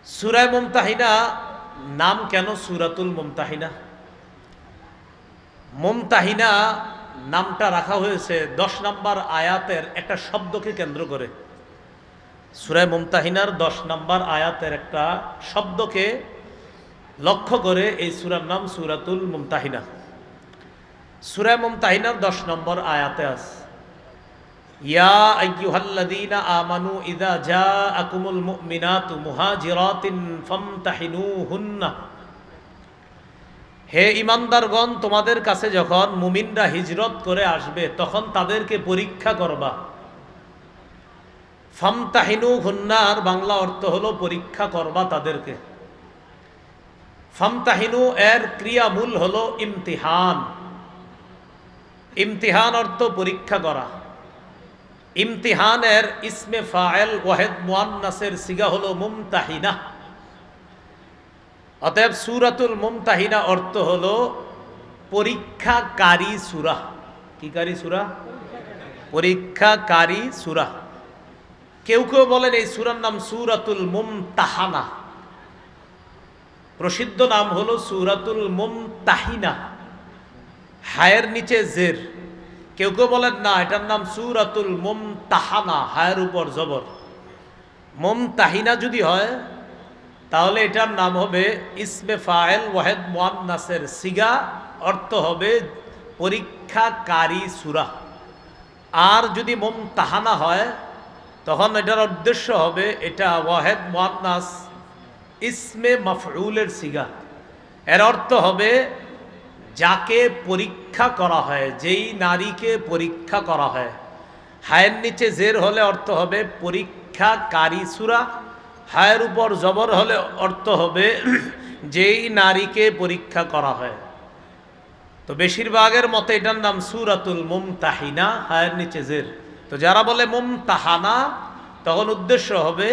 সূরা মুমতাহিনা নাম কেন সূরাতুল মুমতাহিনা? মুমতাহিনা নামটা রাখা হয়েছে 10 নম্বর আয়াতের একটা শব্দকে কেন্দ্র করে। সূরা মুমতাহিনার 10 নম্বর আয়াতের একটা শব্দকে লক্ষ্য করে এই সূরার নাম সূরাতুল মুমতাহিনা। সূরা মুমতাহিনার 10 নম্বর আয়াতে আছে, ইয়া আইয়ুহাল্লাযীনা আমানু ইযা জাআকুমুল মুমিনাতু মুহাজিরাতিন ফামতাহিনুহুন্না। হে ইমানদারগণ, তোমাদের কাছে যখন মুমিনরা হিজরত করে আসবে তখন তাদেরকে পরীক্ষা করবা। ফামতাহিনুহুন্নার বাংলা অর্থ হলো পরীক্ষা করবা তাদেরকে। ফামতাহিনু এর ক্রিয়ামূল হলো ইমতিহান। ইমতিহান অর্থ পরীক্ষা করা। ইমতিহানের ইসমে ফাইল ওয়াহিদ মুআন্নাসের সিগা হলো মুমতাহিনা। অতএব সূরাতুল মুমতাহিনা অর্থ হলো পরীক্ষাকারী সূরা। কি কারী সূরা? পরীক্ষাকারী সূরা। কেউ কেউ বলেন এই সূরার নাম সূরাতুল মুমতাহানা। প্রসিদ্ধ নাম হলো সূরাতুল মুমতাহিনা, হায়ের নিচে জের। কেউ কেউ বলেন না, এটার নাম সূরাতুল মুমতাহানা, হায়ের উপর জবর। মুমতাহিনা যদি হয় তাহলে এটার নাম হবে ইসমে ফাইল ওয়াহিদ মুআন্নাসের সিগা, অর্থ হবে পরীক্ষাকারী সূরা। আর যদি মুমতাহানা হয় তখন এটার উদ্দেশ্য হবে এটা ওয়াহিদ মুআন্নাস ইসমে মাফউলের সিগা। এর অর্থ হবে যাকে পরীক্ষা করা হয়, যেই নারীকে পরীক্ষা করা হয়। হায়ের নিচে জের হলে অর্থ হবে পরীক্ষাকারী সূরা, হায়ের উপর জবর হলে অর্থ হবে যেই নারীকে পরীক্ষা করা হয়। তো বেশিরভাগের মতে এটার নাম সূরাতুল মুমতাহিনা, হায়ের নিচে জের। তো যারা বলে মুমতাহানা তখন উদ্দেশ্য হবে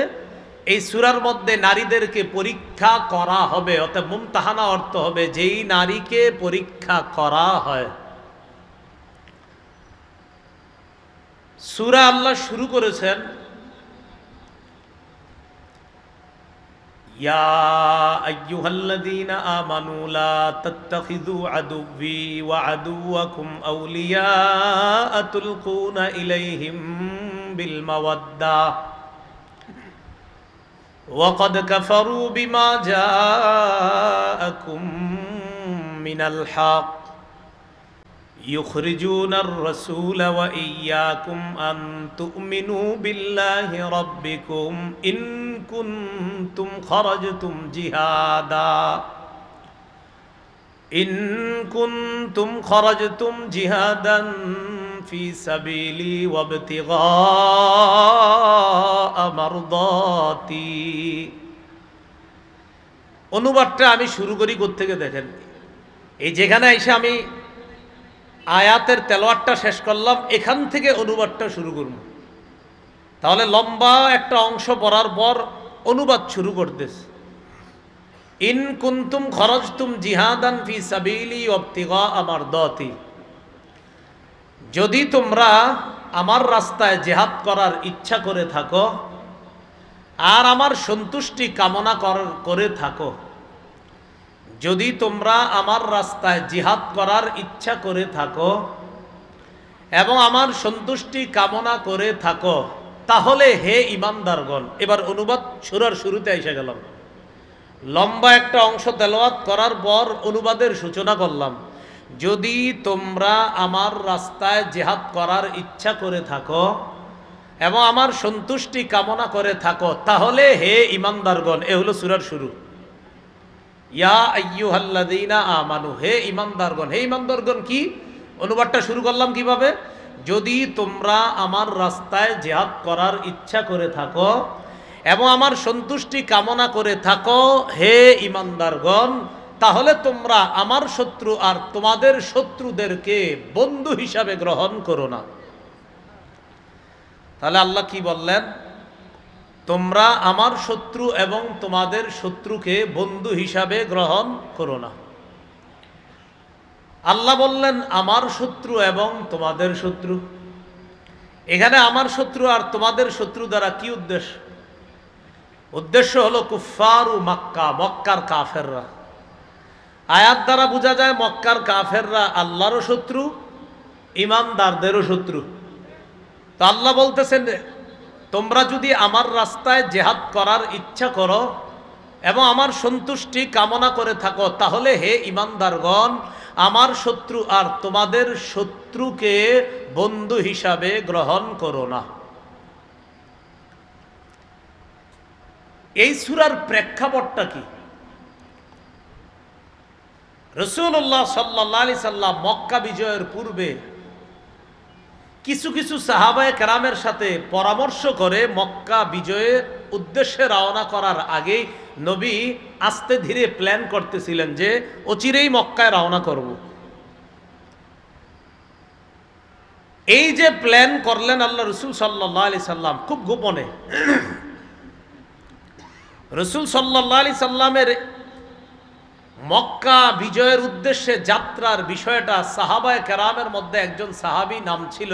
এই সূরার মধ্যে নারীদেরকে পরীক্ষা করা হবে। অর্থাৎ মুমতাহানা অর্থ হবে যেই নারীকে পরীক্ষা করা হয়। সূরা আল্লাহ শুরু করেছেন ইয়া আইয়ুহাল্লাযীনা আমানু লা তাত্তাখিযু আদুওয়ি ওয়া আদুওয়াকুম আউলিয়া তুলকুনা ইলাইহিম বিল মাওয়াদ্দা وقد كفروا بما جاءكم من الحق يخرجون الرسول وإياكم أن تؤمنوا بالله ربكم إن كنتم خرجتم جهادا في سبيلي وابتغاء مرضاتي। অনুবাদটা আমি শুরু করি কোত্থেকে দেখেন। এই যেখানে এসে আমি আয়াতের তেলাওয়াতটা শেষ করলাম, এখান থেকে অনুবাদটা শুরু করব। তাহলে লম্বা একটা অংশ পড়ার পর অনুবাদ শুরু করতেছে। ইন কুনতুম খরজতুম জিহাদান ফি সাবিলি ওয়াবতিগা মারদাতি। যদি তোমরা আমার রাস্তায় জিহাদ করার ইচ্ছা করে থাকো আর আমার সন্তুষ্টি কামনা করে থাকো, যদি তোমরা আমার রাস্তায় জিহাদ করার ইচ্ছা করে থাকো এবং আমার সন্তুষ্টি কামনা করে থাকো, তাহলে হে ইমানদারগণ। এবার অনুবাদ সূরার শুরুতে এসে গেলাম। লম্বা একটা অংশ তেলাওয়াত করার পর অনুবাদের সূচনা করলাম। যদি তোমরা আমার রাস্তায় জিহাদ করার ইচ্ছা করে থাকো এবং আমার সন্তুষ্টি কামনা করে থাকো, তাহলে হে ইমানদারগণ। এ হলো সূরার শুরু। ইয়া আইয়ুহাল্লাযীনা আমানু, হে ইমানদারগণ। হে ইমানদারগণ কি? অনুবাদটা শুরু করলাম কিভাবে? যদি তোমরা আমার রাস্তায় জিহাদ করার ইচ্ছা করে থাকো এবং আমার সন্তুষ্টি কামনা করে থাকো, হে ইমানদারগণ, তাহলে তোমরা আমার শত্রু আর তোমাদের শত্রুদেরকে বন্ধু হিসাবে গ্রহণ করো না। তাহলে আল্লাহ কি বললেন? তোমরা আমার শত্রু এবং তোমাদের শত্রুকে বন্ধু হিসাবে গ্রহণ করো না। আল্লাহ বললেন আমার শত্রু এবং তোমাদের শত্রু। এখানে আমার শত্রু আর তোমাদের শত্রু দ্বারা কি উদ্দেশ্য? উদ্দেশ্য হলো কুফফারু মক্কা, মক্কার কাফেররা। আয়াত দ্বারা বোঝা যায় মক্কার কাফেররা আল্লাহরও শত্রু, ইমানদারদেরও শত্রু। তো আল্লাহ বলতেছেন তোমরা যদি আমার রাস্তায় জেহাদ করার ইচ্ছা করো এবং আমার সন্তুষ্টি কামনা করে থাকো, তাহলে হে ইমানদারগণ, আমার শত্রু আর তোমাদের শত্রুকে বন্ধু হিসাবে গ্রহণ করো না। এই সূরার প্রেক্ষাপটটা কি? রাসূলুল্লাহ সাল্লাল্লাহু আলাইহি সাল্লাম মক্কা বিজয়ের পূর্বে কিছু কিছু সাহাবায়ে কেরামের সাথে পরামর্শ করে মক্কা বিজয়ের উদ্দেশ্যে রওনা করার আগেই নবী আস্তে ধীরে প্ল্যান করতেছিলেন যে অচিরেই মক্কায় রওনা করব। এই যে প্ল্যান করলেন আল্লাহ রাসূল সাল্লাল্লাহু আলাইহি সাল্লাম খুব গোপনে। রাসূল সাল্লাল্লাহু আলাইহি সাল্লামের মক্কা বিজয়ের উদ্দেশ্যে যাত্রার বিষয়টা সাহাবায়ে কেরামের মধ্যে একজন সাহাবী নাম ছিল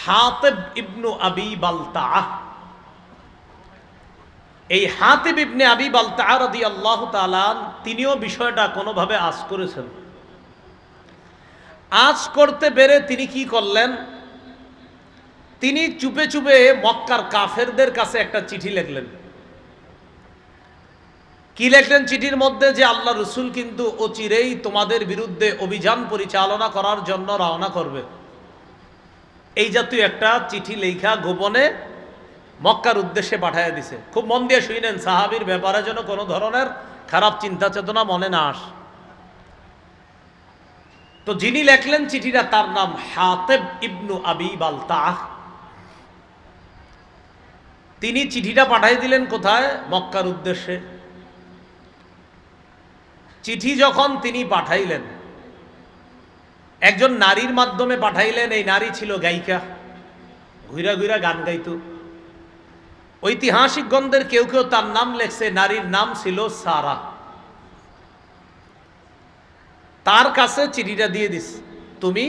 হাতিব ইবনু আবি বালতাআহ। এই হাতিব ইবনে আবি বালতাআহ রাদিয়াল্লাহু তাআলা তিনিও বিষয়টা কোনোভাবে আঁচ করেছেন। আঁচ করতে পেরে তিনি কি করলেন, তিনি চুপে চুপে মক্কার কাফেরদের কাছে একটা চিঠি লিখলেন। কি লিখলেন চিঠির মধ্যে? যে আল্লাহ রসুল কিন্তু অচিরেই তোমাদের বিরুদ্ধে অভিযান পরিচালনা করার জন্য রওনা করবে। এই জাতীয় একটা চিঠি লেখা গোপনে মক্কার উদ্দেশ্যে পাঠাইয়া দিছে। খুব মন দিয়ে শুনেন, সাহাবীর ব্যাপারে যেন কোনো ধরনের খারাপ চিন্তা চেতনা মনে না আস। তো যিনি লেখলেন চিঠিটা তার নাম হাতিব ইবনু আবি বালতাআহ। তিনি চিঠিটা পাঠাই দিলেন কোথায়? মক্কার উদ্দেশ্যে। চিঠি যখন তিনি পাঠাইলেন, একজন নারীর মাধ্যমে পাঠাইলেন। এই নারী ছিল গায়িকা, ঘুরা ঘুরা গান গাইত। ঐতিহাসিক গ্রন্থের কেউ কেউ তার নাম লেখছে, নারীর নাম ছিল সারা। তার কাছে চিঠিটা দিয়ে দিস, তুমি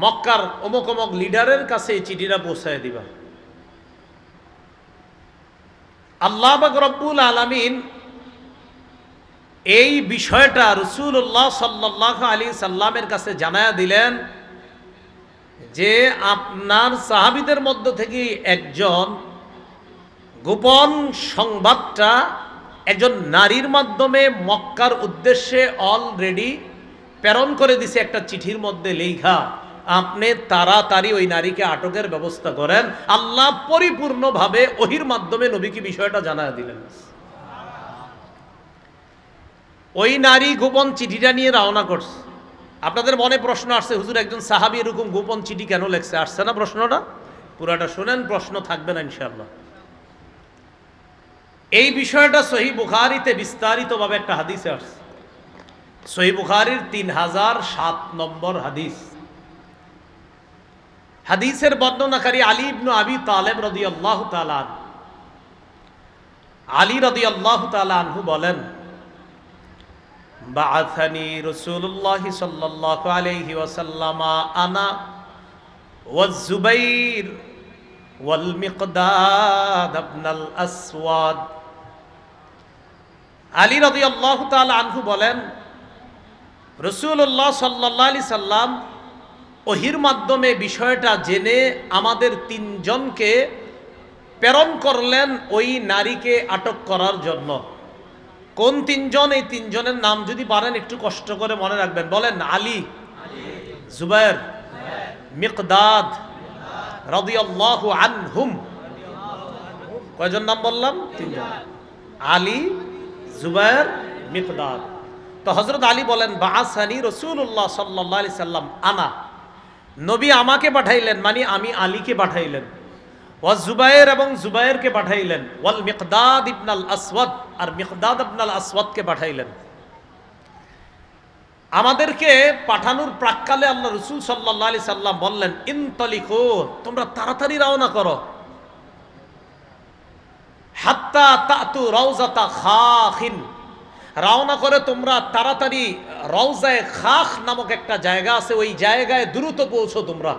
মক্কার অমুক অমুক লিডারের কাছে এই চিঠিটা পৌঁছায় দিবা। আল্লাহ পাক রব্বুল আলামিন এই বিষয়টা রাসূলুল্লাহ সাল্লাল্লাহু আলাইহি সাল্লামের কাছে জানায়া দিলেন যে আপনার সাহাবীদের মধ্য থেকে একজন গোপন সংবাদটা একজন নারীর মাধ্যমে মক্কার উদ্দেশ্যে অলরেডি প্রেরণ করে দিছে একটা চিঠির মধ্যে লেখা। আপনি তাড়াতাড়ি ওই নারীকে আটকের ব্যবস্থা করেন। আল্লাহ পরিপূর্ণভাবে ওহির মাধ্যমে নবীকে বিষয়টা জানায়া দিলেন। ওই নারী গোপন চিঠিটা নিয়ে রওনা করছে। আপনাদের মনে প্রশ্ন আসছে, হুজুর একজন সাহাবী এরকম গোপন চিঠি কেন লেখছে? আসছে না প্রশ্নটা? পুরাটা শুনেন, প্রশ্ন থাকবে না ইনশাআল্লাহ। এই বিষয়টা সহিহ বুখারীতে বিস্তারিতভাবে একটা হাদিসে আসছে। সহিহ বুখারীর 3007 নম্বর হাদিস। হাদিসের বর্ণনাকারী আলী ইবনে আবি তালেব রাদিয়াল্লাহু তাআলা। আলী রাদিয়াল্লাহু তাআলা আনহু বলেন, বাআসানি রাসূলুল্লাহ সাল্লাল্লাহু আলাইহি ওয়াসাল্লাম আনা ওয়াজ জুবাইর ওয়াল মিকদাদ ইবনুল আসওয়াদ। আলী রাদিয়াল্লাহু তাআলা আনহু বলেন, রাসূলুল্লাহ সাল্লাল্লাহু আলাইহি সাল্লাম ওহির মাধ্যমে বিষয়টা জেনে আমাদের তিনজনকে প্রেরণ করলেন ওই নারীকে আটক করার জন্য। কোন তিনজন? এই তিনজনের নাম যদি পারেন একটু কষ্ট করে মনে রাখবেন। বলেন, আলী, জুবাইর, মিকদাদ রাদিয়াল্লাহু আনহুম। কয়জন নাম বললাম? তিনজন। আলী, জুবাইর, মিকদাদ। তো হযরত আলী বলেন, বাআসানি রাসূলুল্লাহ সাল্লাল্লাহু আলাইহি সাল্লাম আনা, নবী আমাকে পাঠাইলেন, মানে আমি আলীকে পাঠাইলেন। ওয়াজ জুবাইর, এবং জুবাইরকে পাঠাইলেন। ওয়াল মিকদাদ ইবনুল আসওয়াদ, আর মিকদাদ ইবনুল আসওয়াদকে পাঠাইলেন। আমাদেরকে পাঠানোর প্রাক্কালে আল্লাহ রাসূল সাল্লাল্লাহু আলাইহি সাল্লাম বললেন, ইনতালিকু, তোমরা তাড়াতাড়ি রওনা করো। হাত্তা তাতু রাউজাতা খাখিন, রওনা করে তোমরা তাড়াতাড়ি রওজায়ে খাখ নামক একটা জায়গা আছে, ওই জায়গায় দ্রুত পৌঁছো তোমরা।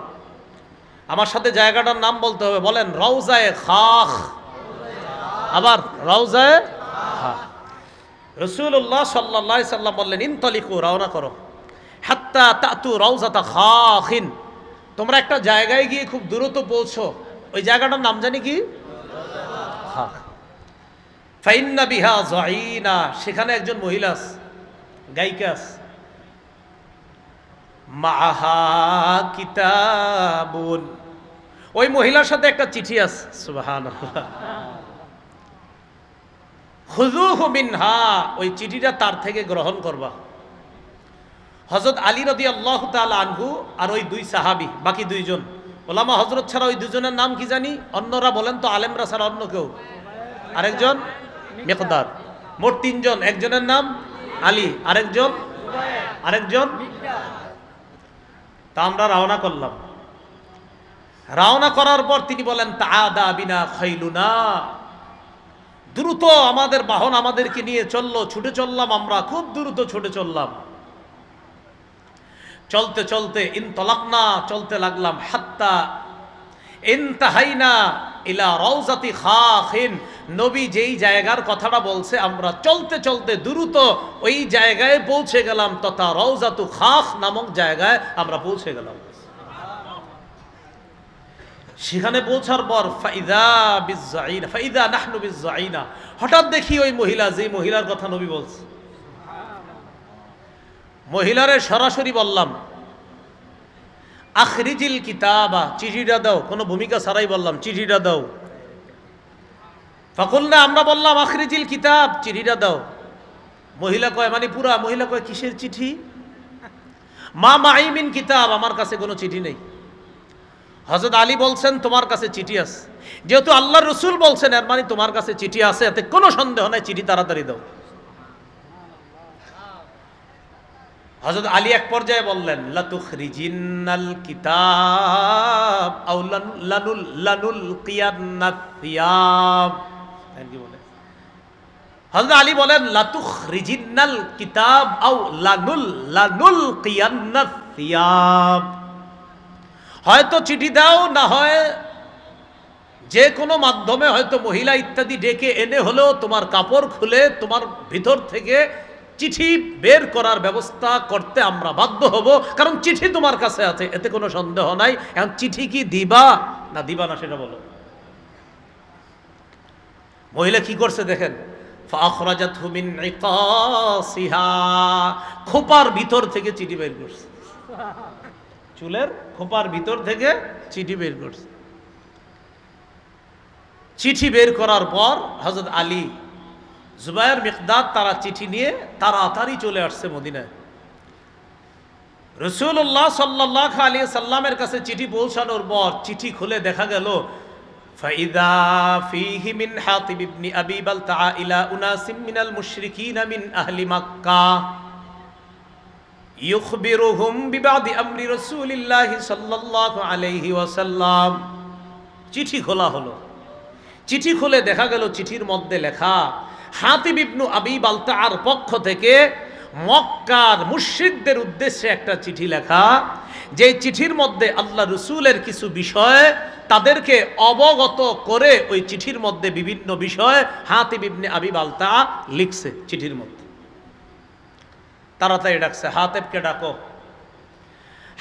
আমার সাথে জায়গাটার নাম বলতে হবে। বলেন, রওজায়ে খাখ। আবার রওজায়ে রাসূলুল্লাহ সাল্লাল্লাহু আলাইহি সাল্লাম বললেন ইনতালিকু, রওনা করো, হাত্তা তাতু রওজাতা খাখিন, তোমরা একটা জায়গায় গিয়ে খুব দ্রুত পৌঁছো, ওই জায়গাটার নাম জানি কি? খাখ। ফাইন্না বিহা যাইনা, সেখানে একজন মহিলা আছে, গায়িকা আছে, মাআহা কিতাবুন, ওই মহিলার সাথে একটা চিঠি আছে। সুবহানাল্লাহ। খুযুহু মিনহা, ওই চিঠিটা তার থেকে গ্রহণ করবা। হযরত আলী রাদিয়াল্লাহু তাআলা আনহু আর ওই দুই সাহাবী, বাকি দুইজন ওলামা হযরত ছাড়া ওই দুজনের নাম কি জানি? অন্যরা বলেন তো, আলেমরা ছাড়া অন্য কেউ? আরেকজন মিকদাদ, মোট তিনজন। একজনের নাম আলী, আরেকজন তা আমরা রওনা করলাম। রওনা করার পর তিনি বলেন তাআদা বিনা খাইলুনা, দ্রুত আমাদের বাহন আমাদেরকে নিয়ে চললো, ছুটে চললাম, আমরা খুব দ্রুত ছুটে চললাম। চলতে চলতে ইনতালাকনা, চলতে লাগলাম, হাত্তা ইনতাহাইনা ইলা রাউজাতি খাখিন, নবী যেই জায়গার কথাটা বলছে আমরা চলতে চলতে দ্রুত ওই জায়গায় পৌঁছে গেলাম, তথা রাউজাতু খাখ নামক জায়গায় আমরা পৌঁছে গেলাম। সেখানে পৌঁছার পর ফাইদা নাহনু বিজ্জাইনা, হঠাৎ দেখি ওই মহিলা, যে মহিলার কথা নবী বলছে, মহিলারে সরাসরি বললাম আখরিজিল কিতাবা, চিঠিটা দাও, কোনো ভূমিকা ছাড়াই বললাম চিঠিটা দাও। ফাকুলনা, আমরা বললাম আখরিজিল কিতাব, চিঠিটা দাও। মহিলা কয়, মানে পুরা মহিলা কয় কিসের চিঠি? মা মাই মিন কিতাব, আমার কাছে কোনো চিঠি নেই। হযরত আলী বলছেন তোমার কাছে চিঠি আছে, যেহেতু আল্লাহর রাসূল বলছেন এর মানে তোমার কাছে চিঠি আছে, এতে কোনো সন্দেহ নাই, চিঠি তাড়াতাড়ি দাও। হযরত আলী এক পর্যায়ে বললেন লাতুখরিজিনাল কিতাব আও লানুলকিয়ান্নাত থিয়াব, কি বলে? হযরত আলী বলেন লাতুখরিজিনাল কিতাব আও লানুলকিয়ান্নাত থিয়াব, হয়তো চিঠি দাও, না হয় যে কোনো মাধ্যমে, হয়তো মহিলা ইত্যাদি ডেকে এনে হলেও তোমার কাপড় খুলে তোমার ভিতর থেকে চিঠি বের করার ব্যবস্থা করতে আমরা বাধ্য হব, কারণ চিঠি তোমার কাছে আছে, এতে কোনো সন্দেহ নাই। এখন চিঠি কি দিবা না দিবা না সেটা বলো। মহিলা কি করছে দেখেন, ফাখরাজাতহু মিন ইকাসিহা, খোপার ভিতর থেকে চিঠি বের করছে, চুলের খোপার ভিতর থেকে চিঠি বের করছে। চিঠি বের করার পর হযরত আলী, জুবায়ের, মিকদাদ তারা চিঠি নিয়ে তাড়াতাড়ি চলে আসছে মদিনায়। রাসূলুল্লাহ সাল্লাল্লাহু আলাইহি সাল্লামের কাছে চিঠি পৌঁছানোর পর চিঠি খুলে দেখা গেল ফাইদা ফীহি মিন হাতিব ইবনে আবি বালতা ইলা উনাসিম মিনাল মুশরিকিন মিন আহলি মক্কাহ ইউখবিরুহুম বিবাদি আমরি রাসূলিল্লাহ সাল্লাল্লাহু আলাইহি ওয়াসাল্লাম। চিঠি খোলা হলো, চিঠি খুলে দেখা গেল চিঠির মধ্যে লেখা হাতিব ইবনে আবি বালতার পক্ষ থেকে মক্কার মুশরিকদের উদ্দেশ্যে একটা চিঠি লেখা, যে চিঠির মধ্যে আল্লাহ রাসূলের কিছু বিষয় তাদেরকে অবগত করে ওই চিঠির মধ্যে বিভিন্ন বিষয় হাতিব ইবনে আবি বালতা লিখছে চিঠির মধ্যে। তাড়াতাড়ি ডাকছে, হাতিবকে ডাকো।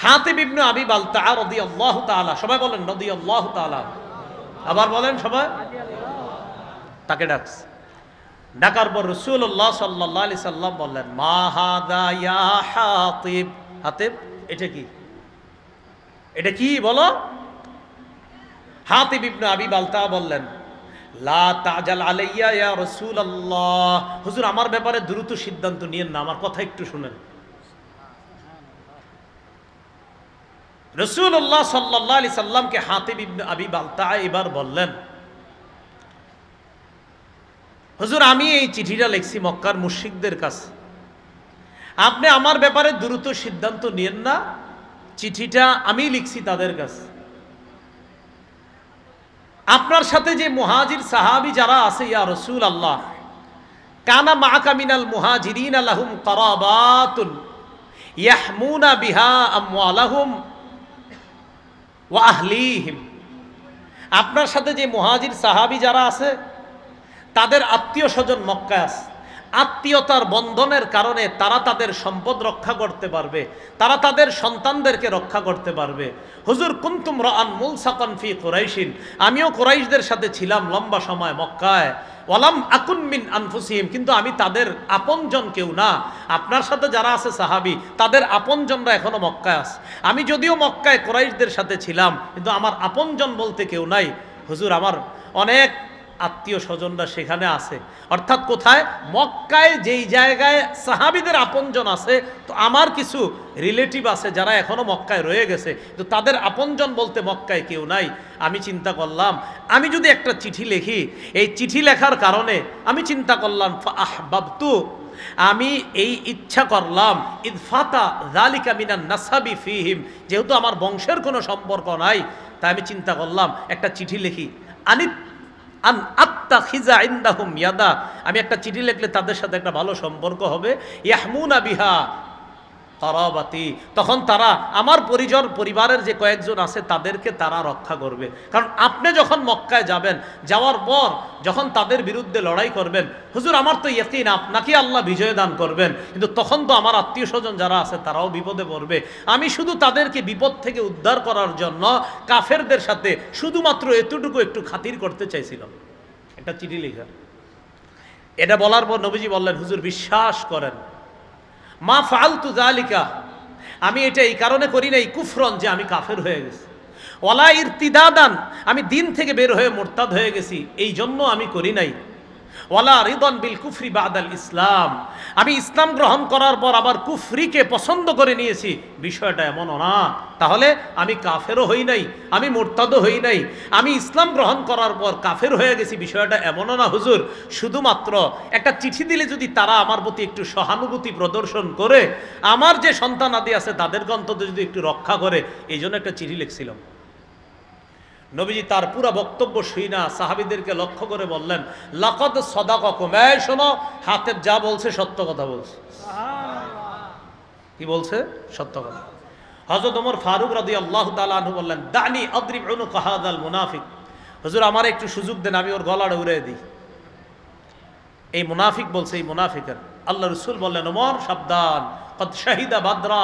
হাতিব ইবনে আবি বালতা রাদিয়াল্লাহু তাআলা, সবাই বলেন রাদিয়াল্লাহু তাআলা, আবার বলেন সবাই, তাকে ডাকছে। ডাকার পর রাসূলুল্লাহ সাল্লাল্লাহু আলাইহি সাল্লাম বললেন মা হাদা ইয়া হাতিব, হাতিব এটা কি, এটা কি বলো? হাতিব ইবনে আবি বালতা বললেন লা তাজাল আলাইয়া ইয়া রাসূলুল্লাহ, হুজুর আমার ব্যাপারে দ্রুত সিদ্ধান্ত নিয়েন না, আমার কথা একটু শুনেন। রাসূলুল্লাহ সাল্লাল্লাহু আলাইহি সাল্লামকে হাতিব ইবনে আবি বালতা এবার বললেন হুজুর আমি এই চিঠিটা লিখছি মক্কার মুশরিকদের কাছে, আপনি আমার ব্যাপারে দ্রুত সিদ্ধান্ত নিয়েন না, চিঠিটা আমি লিখছি তাদের কাছে। আপনার সাথে যে মুহাজির সাহাবী যারা আছে ইয়া রাসূলুল্লাহ, কানা মাআকা মিনাল মুহাজিরিন লাহুম কারাবাতুন ইয়াহমুনা বিহা আমওয়ালাহুম ওয়া আহলিহিম, আপনার সাথে যে মুহাজির সাহাবী যারা আছে তাদের আত্মীয় স্বজন মক্কায় আছে, আত্মীয়তার বন্ধনের কারণে তারা তাদের সম্পদ রক্ষা করতে পারবে, তারা তাদের সন্তানদেরকে রক্ষা করতে পারবে। হুজুর কুনতুম রাআন মুলসাকান ফি কুরাইশিন, আমিও কুরাইশদের সাথে ছিলাম লম্বা সময় মক্কায়। ওয়ালাম আকুন মিন আনফুসিহিম, কিন্তু আমি তাদের আপনজন কেউ না। আপনার সাথে যারা আছে সাহাবী, তাদের আপনজনরা এখনো মক্কায় আছে। আমি যদিও মক্কায় কুরাইশদের সাথে ছিলাম, কিন্তু আমার আপনজন বলতে কেউ নাই। হুজুর আমার অনেক আত্মীয় স্বজনরা সেখানে আছে। অর্থাৎ কোথায়? মক্কায় যেই জায়গায় সাহাবীদের আপনজন আছে, তো আমার কিছু রিলেটিভ আছে যারা এখনো মক্কায় রয়ে গেছে, তো তাদের আপনজন বলতে মক্কায় কেউ নাই। আমি চিন্তা করলাম, আমি যদি একটা চিঠি লিখি, এই চিঠি লেখার কারণে আমি চিন্তা করলাম ফাআহবাবতু, আমি এই ইচ্ছা করলাম ইদফাতা যালিকা মিনান নাসাবি ফিহিম, যেহেতু আমার বংশের কোনো সম্পর্ক নাই, তাই আমি চিন্তা করলাম একটা চিঠি লিখি। আমি একটা চিঠি লিখলে তাদের সাথে একটা ভালো সম্পর্ক হবে। ইয়াহমুনা বিহা কারাবাতি, তখন তারা আমার পরিবারের যে কয়েকজন আছে তাদেরকে তারা রক্ষা করবে। কারণ আপনি যখন মক্কায় যাবেন, যাওয়ার পর যখন তাদের বিরুদ্ধে লড়াই করবেন, হুজুর আমার তো ইয়াকিন আপনাকে আল্লাহ বিজয় দান করবেন, কিন্তু তখন তো আমার আত্মীয় স্বজন যারা আছে তারাও বিপদে পড়বে। আমি শুধু তাদেরকে বিপদ থেকে উদ্ধার করার জন্য কাফেরদের সাথে শুধুমাত্র এতটুকু একটু খাতির করতে চাইছিলাম, একটা চিঠি লেখা। এটা বলার পর নবীজি বললেন, হুজুর বিশ্বাস করেন, মা ফাআলতু যালিকা, আমি এটা এই কারণে করি নাই কুফরন, যে আমি কাফের হয়ে গেছি, ওয়ালা ইরতিদাদান, আমি দিন থেকে বের হয়ে মুরতাদ হয়ে গেছি, এই জন্য আমি করি নাই, ওয়ালা রিদন বিল কুফরি বাদাল ইসলাম, আমি ইসলাম গ্রহণ করার পর আবার কুফরিকে পছন্দ করে নিয়েছি, বিষয়টা এমনও না। তাহলে আমি কাফেরও হই নাই, আমি মুরতাদও হই নাই, আমি ইসলাম গ্রহণ করার পর কাফের হয়ে গেছি, বিষয়টা এমনও না হুজুর। শুধুমাত্র একটা চিঠি দিলে যদি তারা আমার প্রতি একটু সহানুভূতি প্রদর্শন করে, আমার যে সন্তানাদি আছে তাদেরকে অন্তত যদি একটু রক্ষা করে, এই জন্য একটা চিঠি লিখছিলাম। নবীজি তার পুরো বক্তব্য শুইনা সাহাবীদেরকে লক্ষ্য করে বললেন, লাকাদ সাদাকাকুম, এই শোনো, হাতেব যা বলছে সত্য কথা বলছে। কি বলছে? সত্য কথা। হযরত ওমর ফারুক রাদিয়াল্লাহু তাআলা আনহু বললেন, দানি আদরিব উনুক হাযাল মুনাফিক, হুজুর আমার একটু সুযোগ দেন, আমি ওর গলাটা উড়িয়ে দিই। এই মুনাফিক বলছে, এই মুনাফিকের। আল্লাহ রাসূল বললেন, ওমর সাবধান, কদ শাহিদা বাদরা,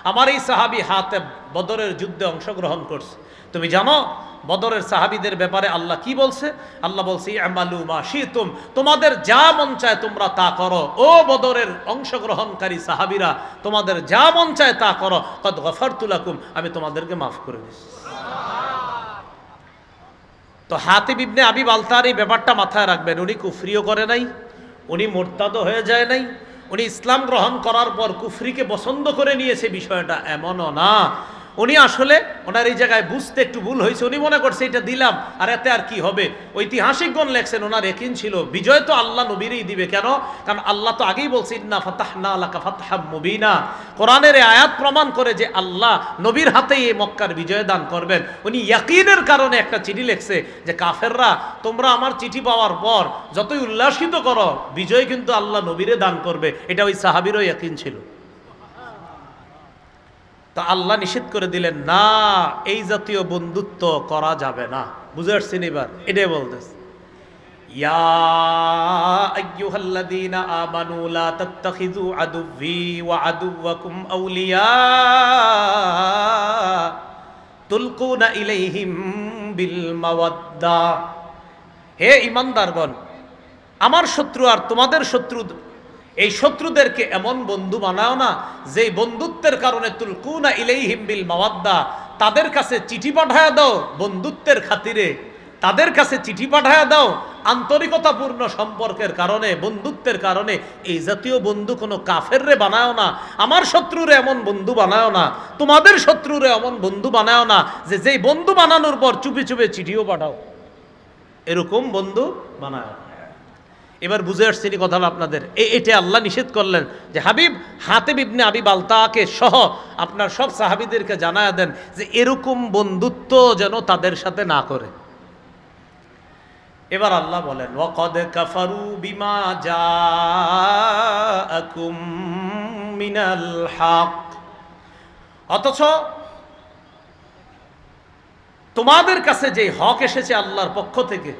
আমার এই সাহাবী হাতেব বদরের যুদ্ধে অংশগ্রহণ করছে। তুমি জানো বদরের সাহাবীদের ব্যাপারে আল্লাহ কি বলছে? আল্লাহ বলছে, আমালু মা শিতুম, তোমাদের যা মন চায় তোমরা তা করো। ও বদরের অংশগ্রহণকারী সাহাবীরা, তোমাদের যা মন চায় তা করো। কদ গফারতু লাকুম, আমি তোমাদেরকে মাফ করে দিয়েছি। তো হাতিব ইবনে আবি বালতার এই ব্যাপারটা মাথায় রাখবেন, উনি কুফরিও করে নাই, উনি মুরতাদও হয়ে যায় নাই, উনি ইসলাম গ্রহণ করার পর কুফরিকে পছন্দ করে নিয়েছে, বিষয়টা এমনও না। উনি আসলে ওনার এই জায়গায় বুঝতে একটু ভুল হয়েছে, উনি মনে করছে এটা দিলাম আর এতে আর কি হবে। ঐতিহাসিকগণ লেখছেন ওনার ইয়াকিন ছিল বিজয় তো আল্লাহ নবীরই দিবে। কেন? কারণ আল্লাহ তো আগেই বলছে, ইন্না ফাতাহনা লাকা ফাতহাম মুবিনা, কোরআনের এই আয়াত প্রমাণ করে যে আল্লাহ নবীর হাতেই এই মক্কার বিজয় দান করবেন। উনি ইয়াকিনের কারণে একটা চিঠি লিখছে যে কাফেররা, তোমরা আমার চিঠি পাওয়ার পর যতই উল্লাসিত করো, বিজয় কিন্তু আল্লাহ নবীরে দান করবে। এটা ওই সাহাবীরও ইয়াকিন ছিল। তা আল্লাহ নিষেধ করে দিলেন, না, এই জাতীয় বন্ধুত্ব করা যাবে না। বুঝে আসছেন এবার? এটাই বলতেছে, ইয়া আইয়ুহাল্লাযীনা আমানু লা তাত্তাখিযু আদুওয়ি ওয়া আদুওয়াকুম আউলিয়া তুলকুনা ইলাইহিম বিল মাওয়াদ্দা, হে ঈমানদারগণ, আমার শত্রু আর তোমাদের শত্রু, এই শত্রুদেরকে এমন বন্ধু বানাও না যেই বন্ধুত্বের কারণে তুলকুনা ইলাইহিম বিল মাওয়াদ্দা, তাদের কাছে চিঠি পাঠায়া দাও বন্ধুত্বের খাতিরে, তাদের কাছে চিঠি পাঠায়া দাও আন্তরিকতাপূর্ণ সম্পর্কের কারণে, বন্ধুত্বের কারণে। এই জাতীয় বন্ধু কোনো কাফেররে বানাও না, আমার শত্রুরে এমন বন্ধু বানাও না, তোমাদের শত্রুরে এমন বন্ধু বানাও না যে যেই বন্ধু বানানোর পর চুপি চুপি চিঠিও পাঠাও, এরকম বন্ধু বানাও। এবার বুঝে আসছেন কথাটা আপনাদের? এটা আল্লাহ নিষেধ করলেন যে হাবিব হাতিব ইবনে আবি বালতাকে সহ আপনার সব সাহাবীদেরকে জানায়া দেন যে এরকম বন্ধুত্ব যেন তাদের সাথে না করে। এবার আল্লাহ বলেন, ওয়াকাদ কাফারু বিমা জাআকুম মিনাল হক, অথচ তোমাদের কাছে যে হক এসেছে আল্লাহর পক্ষ থেকে,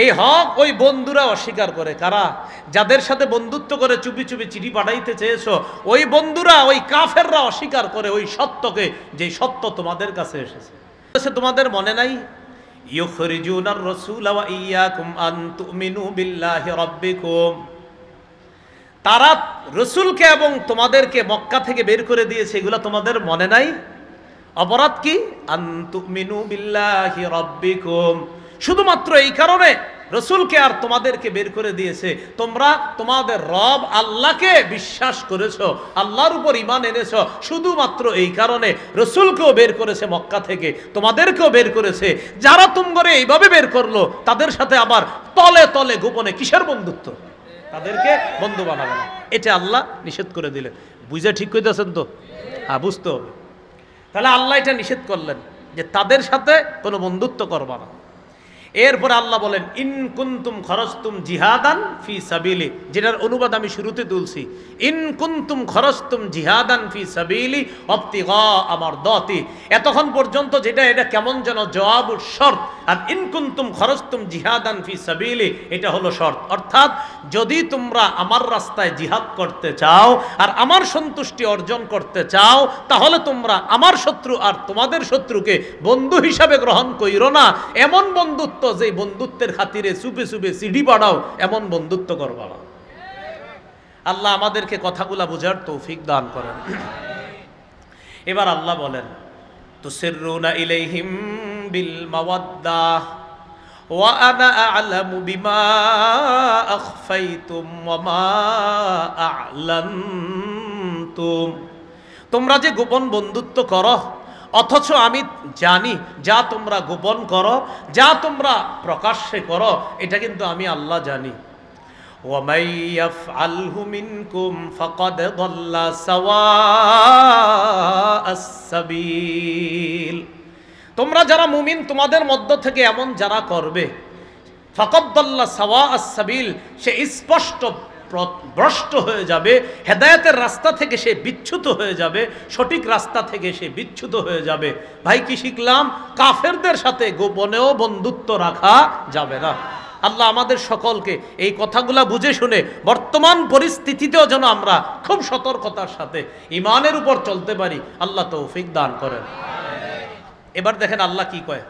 এই হক ওই বন্ধুরা অস্বীকার করে। কারা? যাদের সাথে বন্ধুত্ব করে চুপি চুপি চিঠি পাঠাইতে চেয়েছো, ওই বন্ধুরা, ওই কাফেররা অস্বীকার করে ওই সত্যকে, যে সত্য তোমাদের কাছে এসেছে। তোমাদের মনে নাই, ইউখরিজুনার রাসূলা ওয়া ইয়্যাকুম আন তুমিনু বিল্লাহি রাব্বিকুম, তারা রসুলকে এবং তোমাদেরকে মক্কা থেকে বের করে দিয়েছে, এগুলো তোমাদের মনে নাই? অপরাধ কি? আন তুমিনু বিল্লাহি রাব্বিকুম, শুধুমাত্র এই কারণে রসুলকে আর তোমাদেরকে বের করে দিয়েছে, তোমরা তোমাদের রব আল্লাহকে বিশ্বাস করেছো, আল্লাহর উপর ঈমান এনেছো, শুধুমাত্র এই কারণে রসুলকেও বের করেছে মক্কা থেকে, তোমাদেরকেও বের করেছে। যারা তোমরা এইভাবে বের করলো, তাদের সাথে আবার তলে তলে গোপনে কিসের বন্ধুত্ব? তাদেরকে বন্ধু বানাবে না, এটা আল্লাহ নিষেধ করে দিলেন। বুঝে ঠিক কইতেছেন তো? হ্যাঁ, বুঝতে হবে। তাহলে আল্লাহ এটা নিষেধ করলেন যে তাদের সাথে কোনো বন্ধুত্ব করবা না। এরপরে আল্লাহ বলেন, ইন কুনতুম খরজতুম জিহাদান ফি সাবিলি, যেটার অনুবাদ আমি শুরুতে তুলছি, ইন কুনতুম খরজতুম জিহাদান ফি সাবিলি ইবতিগা মারদাতি, এতক্ষণ পর্যন্ত যেটা এটা কেমন যেন জবাব শর্ত, আর ইন কুনতুম খরজতুম জিহাদান ফি সাবিলি এটা হলো শর্ত। অর্থাৎ যদি তোমরা আমার রাস্তায় জিহাদ করতে চাও আর আমার সন্তুষ্টি অর্জন করতে চাও, তাহলে তোমরা আমার শত্রু আর তোমাদের শত্রুকে বন্ধু হিসাবে গ্রহণ কইরো না। এমন বন্ধুত্ব যে বন্ধুত্বের খাতিরে চুপে চুপে সিডি বাড়াও, এমন বন্ধুত্ব করবা না। আল্লাহ আমাদেরকে কথাগুলা বুঝার তৌফিক দান করেন। এবার আল্লাহ বলেন, তুসিররুনা ইলাইহিম বিল মাওয়াদ্দাহ ওয়া আনা আ'লামু বিমা আখফাইতুম ওয়া মা আ'লানতুম, তোমরা যে গোপন বন্ধুত্ব করো, অথচ আমি জানি যা তোমরা গোপন করো, যা তোমরা প্রকাশ্যে করো, এটা কিন্তু আমি আল্লাহ জানি। وَمَن يَفْعَلْهُ مِنكُمْ فَقَدْ ضَلَّ سَوَاءَ السَّبِيلِ, তোমরা যারা মুমিন তোমাদের মধ্য থেকে এমন যারা করবে, ফাকাদ দাল্লা সাওয়া আস-সাবিল, সে স্পষ্ট ভ্রষ্ট হয়ে যাবে, হেদায়েতের রাস্তা থেকে সে বিচ্যুত হয়ে যাবে, সঠিক রাস্তা থেকে সে বিচ্যুত হয়ে যাবে। ভাই কি শিখলাম? কাফেরদের সাথে গোপনেও বন্ধুত্ব রাখা যাবে না। আল্লাহ আমাদের সকলকে এই কথাগুলা বুঝে শুনে বর্তমান পরিস্থিতিতেও যেন আমরা খুব সতর্কতার সাথে ঈমানের উপর চলতে পারি, আল্লাহ তৌফিক দান করেন। এবার দেখেন আল্লাহ কি কয়।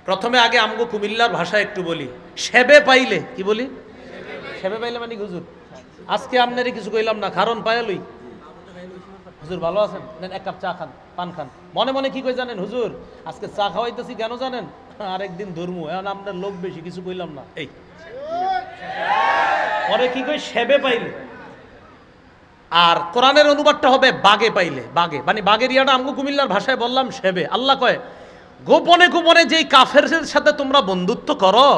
প্রথমে আগে আমগো কুমিল্লার ভাষা একটু বলি, সেবে পাইলে, কি বলি? সেবে পাইলে মানে হুজুর আজকে আপনারই কিছু কইলাম না, কারণ পায়ালই হুজুর ভালো আছেন, এক কাপ চা খান, পান খান। মনে মনে কি কই জানেন? হুজুর আজকে চা খাওয়াইতেছি কেন জানেন? আরেকদিন ধর্ম, এখন আপনার লোক বেশি, কিছু কইলাম না। এই পরে কি কই? সেবে পাইলে। আর কোরআনের অনুবাদটা হবে বাগে পাইলে। বাগে মানে বাগের ইয়াটা আমগো কুমিল্লার ভাষায় বললাম সেবে। আল্লাহ কয়, গোপনে গোপনে যেই কাফেরদের সাথে তোমরা বন্ধুত্ব করো,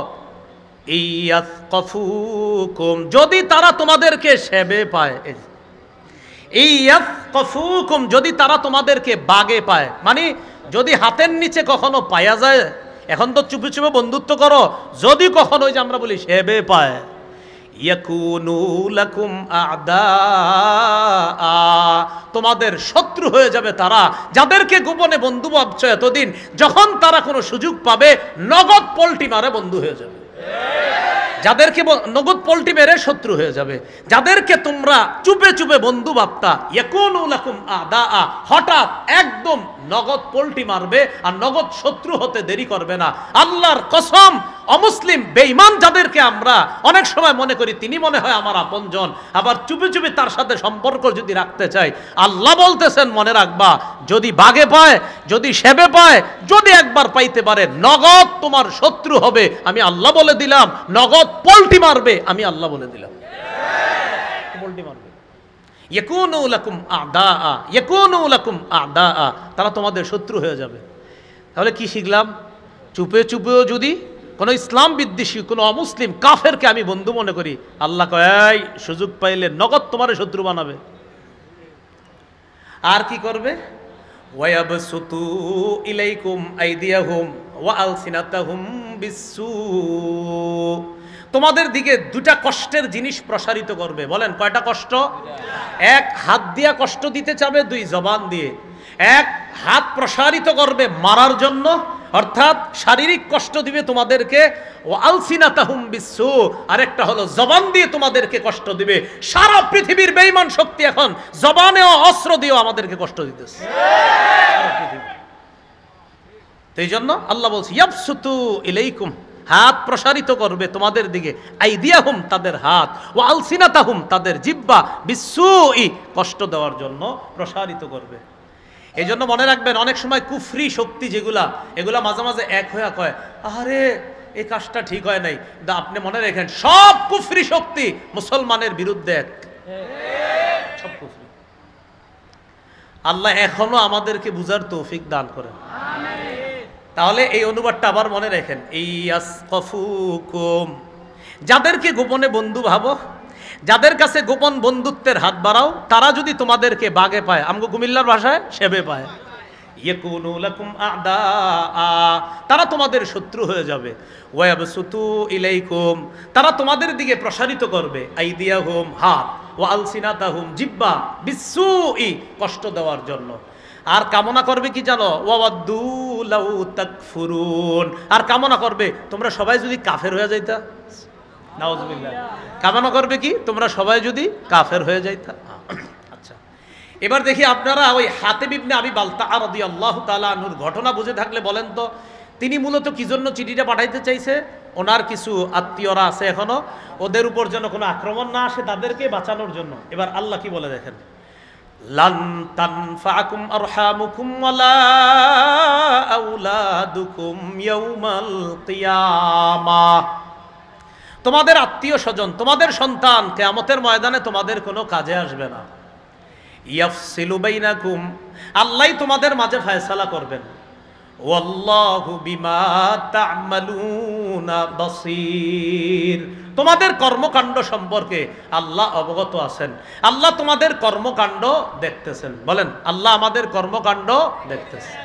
ইয়াসকাফুকুম, যদি তারা তোমাদেরকে সেবে পায়, ইয়াসকাফুকুম, যদি তারা তোমাদেরকে বাগে পায়, মানে যদি হাতের নিচে কখনো পায়া যায়, এখন তো চুপে চুপে বন্ধুত্ব করো, যদি কখনো ওই যে আমরা বলি সেবে পায়, ইয়াকুনু লাকুম আ'দা, তোমাদের শত্রু হয়ে যাবে তারা, যাদেরকে গোপনে বন্ধু ভাবছো এতদিন, যখন তারা কোনো সুযোগ পাবে নগদ পল্টি মারে বন্ধু হয়ে যাবে। যাদেরকে নগদ পল্টি মেরে শত্রু হয়ে যাবে, যাদেরকে তোমরা চুপে চুপে বন্ধু ভাবতা, ইয়াকুনু লাকুম আ'দা, হঠাৎ একদম নগদ পল্টি মারবে আর নগদ শত্রু হতে দেরি করবে না। আল্লাহর কসম, অমুসলিম বেঈমান যাদেরকে আমরা অনেক সময় মনে করি তিনি মনে হয় আমার আপনজন, আবার চুপি চুপি তার সাথে সম্পর্ক যদি রাখতে চাই, আল্লাহ বলতেছেন মনে রাখবা, যদি বাগে পায়, যদি সেবে পায়, যদি একবার পাইতে পারে, নগদ তোমার শত্রু হবে, আমি আল্লাহ বলে দিলাম। নগদ পল্টি মারবে, আমি আল্লাহ বলে দিলাম, পল্টি মারবে। ইয়াকুনু লাকুম আ'দা, ইয়াকুনু লাকুম আ'দা, তারা তোমাদের শত্রু হয়ে যাবে। তাহলে কি শিখলাম? চুপে চুপেও যদি কোনো ইসলাম বিদ্বেষী কোনো অমুসলিম কাফেরকে আমি বন্ধু মনে করি, আল্লাহ কয় সুযোগ পাইলে নগদ তোমার শত্রু বানাবে। আর কি করবে? ওয়ায়াবসুতু ইলাইকুম আইদিয়াহুম ওয়া আলসিনাতাহুম বিসসু, তোমাদের দিকে দুটা কষ্টের জিনিস প্রসারিত করবে। বলেন কয়টা কষ্ট? এক, হাত দিয়া কষ্ট দিতে চাবে, দুই, জবান দিয়ে। এক, হাত প্রসারিত করবে মারার জন্য, অর্থাৎ শারীরিক কষ্ট দিবে তোমাদেরকে, ও আলসিনাতাহুম বিসু, আরেকটা হলো জবান দিয়ে তোমাদেরকে কষ্ট দিবে। সারা পৃথিবীর বেঈমান শক্তি এখন জবানেও অস্ত্র দিয়েও আমাদেরকে কষ্ট দিতেছে, সারা পৃথিবী। তো এই জন্য আল্লাহ বলছে ইয়াবসুতু ইলাইকুম, হাত প্রসারিত করবে তোমাদের দিকে, আইদিয়াহুম তাদের হাত, ও আলসিনাতাহুম তাদের জিহ্বা, বিসুই কষ্ট দেওয়ার জন্য প্রসারিত করবে। এই জন্য মনে রাখবেন, অনেক সময় কুফরি শক্তি যেগুলা, এগুলা মাঝে মাঝে এক হয়ে কয় আরে এই কাজটা ঠিক হয় নাই, কিন্তু আপনি মনে রাখেন সব কুফরি শক্তি মুসলমানের বিরুদ্ধে এক, সব কুফরি। আল্লাহ এখনো আমাদেরকে বুঝার তৌফিক দান করেন। তাহলে এই অনুবাদটা আবার মনে রাখেন, ইয়াসকাফুকুম, যাদেরকে গোপনে বন্ধু ভাবো, যাদের কাছে গোপন বন্ধুত্বের হাত বাড়াও, তারা যদি তোমাদেরকে বাগে পায়, আমগো কুমিল্লার ভাষায় সেবে পায়, ইয়াকুনু লাকুম আ'দা, তারা তোমাদের শত্রু হয়ে যাবে। ওয়ায়াবসুতু ইলাইকুম, তারা তোমাদের দিকে প্রসারিত করবে, আইদিয়াহুম হাত, ওয়া আলসিনাতাহুম জিহ্বা, বিসুই কষ্ট দেওয়ার জন্য। আর কামনা করবে কি জানো, ওয়াওয়াদ্দু লাউ তাকফুরুন, আর কামনা করবে তোমরা সবাই যদি কাফের হয়ে যাইতা। নাউজুবিল্লাহ। কামনা করবে কি, তোমরা সবাই যদি কাফের হয়ে যাইতা। আচ্ছা, এবার দেখি আপনারা ওই হাতেব ইবনে আবি বালতাআ রাদিয়াল্লাহু তাআলা আনহুর ঘটনা বুঝে থাকলে বলেন তো, তিনি মূলত কি জন্য চিঠিটা পাঠাইতে চাইছে? ওনার কিছু আত্মীয়রা আছে এখনো, ওদের উপর যেন কোনো আক্রমণ না আসে, তাদেরকে বাঁচানোর জন্য। এবার আল্লাহ কি বলে দেখেন, লান তানফাকুম আরহামুকুম ওয়ালা আওলাদুকুম ইয়াউমাল কিয়ামাহ, তোমাদের আত্মীয় স্বজন, তোমাদের সন্তান কিয়ামতের ময়দানে তোমাদের কোনো কাজে আসবে না। ইয়াফসিলু বাইনাকুম, আল্লাহ তোমাদের মাঝে ফয়সালা করবেন। ওয়াল্লাহু বিমা তা'মালুনা বাসীর, তোমাদের কর্মকাণ্ড সম্পর্কে আল্লাহ অবগত আছেন। আল্লাহ তোমাদের কর্মকাণ্ড দেখতেছেন। বলেন, আল্লাহ আমাদের কর্মকাণ্ড দেখতেছেন।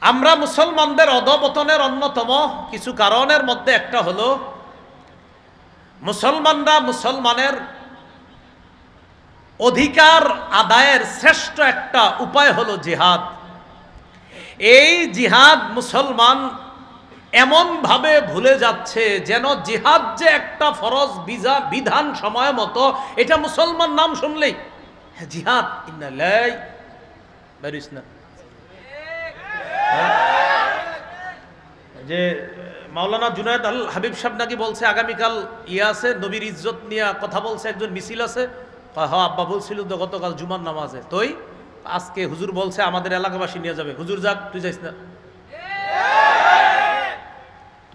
আমরা মুসলমানদের অধঃপতনের অন্যতম কিছু কারণের মধ্যে একটা হলো, মুসলমানরা মুসলমানের অধিকার আদায়ের শ্রেষ্ঠ একটা উপায় হলো জিহাদ। এই জিহাদ মুসলমান এমনভাবে ভুলে যাচ্ছে যেন জিহাদ যে একটা ফরজ বিধান সময় মতো, এটা মুসলমান নাম শুনলেই জিহাদ, ইন্নাল্লাহ বারিস না। যে মাওলানা জুনায়েদ আল হাবিব সাহেব নাকি বলছে আগামীকাল আছে নবীর ইজ্জত নিয়ে কথা বলছে, একজন মিছিল আছে। হ্যাঁ আব্বা বলছিল তো গতকাল জুমার নামাজে, তোই আজকে হুজুর বলছে আমাদের এলাকাবাসী নিয়ে যাবে। হুজুর যাক, তুই যাইস না,